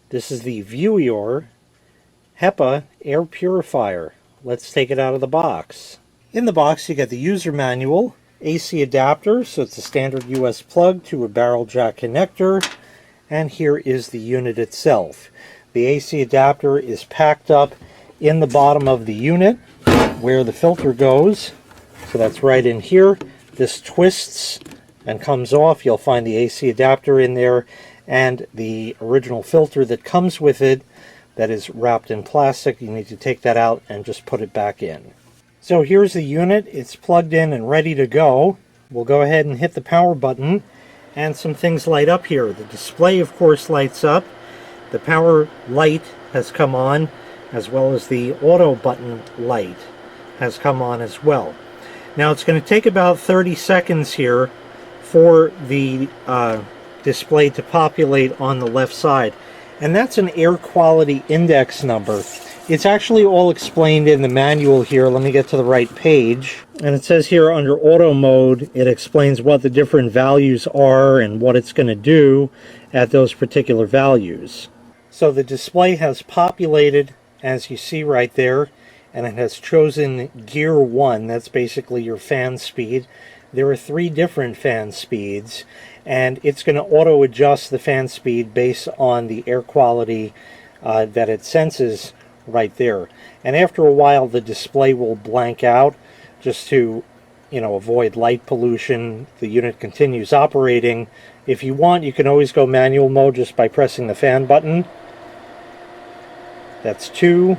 This is the VEWIOR HEPA air purifier. Let's take it out of the box. In the box you get the user manual, AC adapter, so it's a standard US plug to a barrel jack connector, and here is the unit itself. The AC adapter is packed up in the bottom of the unit where the filter goes, so that's right in here. This twists and comes off. You'll find the AC adapter in there and the original filter that comes with it that is wrapped in plastic. You need to take that out and just put it back in. So here's the unit. It's plugged in and ready to go. We'll go ahead and hit the power button and some things light up here. The display, of course, lights up. The power light has come on, as well as the auto button light has come on as well. Now it's going to take about 30 seconds here for the display to populate on the left side, and that's an air quality index number. It's actually all explained in the manual here. Let me get to the right page, and it says here under auto mode it explains what the different values are and what it's going to do at those particular values. So the display has populated, as you see right there, and it has chosen gear 1. That's basically your fan speed. There are 3 different fan speeds, and it's going to auto adjust the fan speed based on the air quality that it senses right there. And after a while the display will blank out just to avoid light pollution. The unit continues operating. If you want, you can always go manual mode just by pressing the fan button. That's 2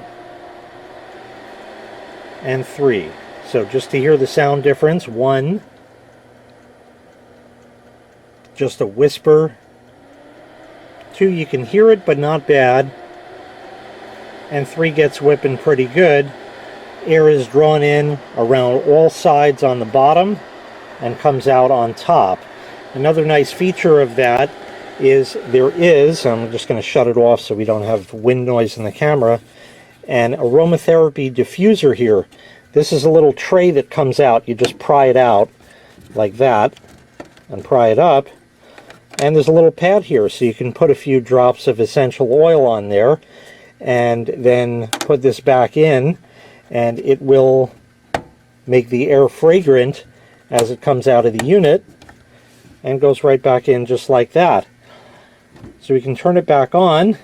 and 3. So just to hear the sound difference, 1, just a whisper. 2, you can hear it but not bad. And 3 gets whipping pretty good. Air is drawn in around all sides on the bottom and comes out on top. Another nice feature of that is I'm just going to shut it off so we don't have wind noise in the camera, an aromatherapy diffuser here. This is a little tray that comes out. You just pry it out like that and pry it up, and there's a little pad here so you can put a few drops of essential oil on there and then put this back in, and it will make the air fragrant as it comes out of the unit and goes right back in just like that. So we can turn it back on,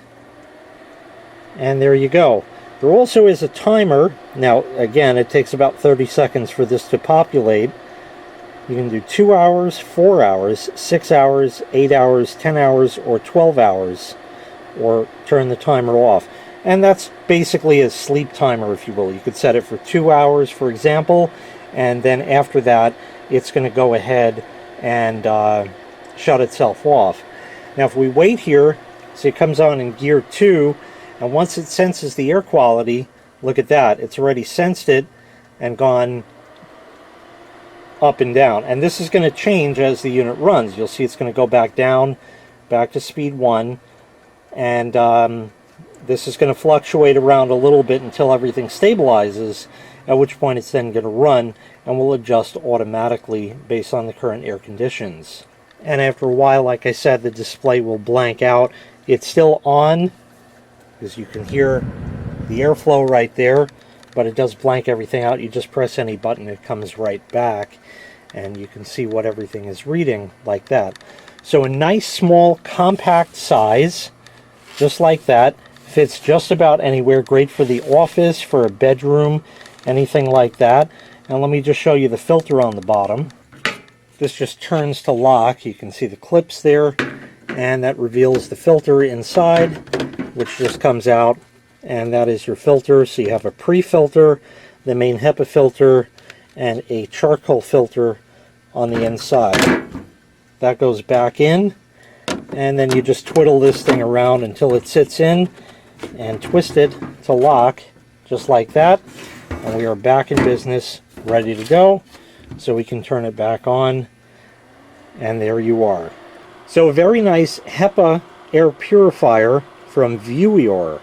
and there you go. There also is a timer. Now again, it takes about 30 seconds for this to populate. You can do 2 hours, 4 hours, 6 hours, 8 hours, 10 hours, or 12 hours, or turn the timer off. And that's basically a sleep timer, if you will. You could set it for 2 hours, for example, and then after that it's going to go ahead and shut itself off. Now if we wait here, so it comes on in gear 2, and once it senses the air quality, look at that, it's already sensed it and gone up and down. And this is going to change as the unit runs. You'll see it's going to go back down, back to speed 1, and this is going to fluctuate around a little bit until everything stabilizes, at which point it's then going to run and will adjust automatically based on the current air conditions. And after a while, like I said, the display will blank out. It's still on, because you can hear the airflow right there, but it does blank everything out. You just press any button, it comes right back, and you can see what everything is reading like that. So a nice, small, compact size, just like that. Fits just about anywhere. Great for the office, for a bedroom, anything like that. And let me just show you the filter on the bottom. This just turns to lock. You can see the clips there, and that reveals the filter inside, which just comes out, and that is your filter. So you have a pre-filter, the main HEPA filter, and a charcoal filter on the inside. That goes back in, and then you just twiddle this thing around until it sits in, and twist it to lock, just like that, and we are back in business, ready to go. So we can turn it back on, and there you are. So a very nice HEPA air purifier from VEWIOR.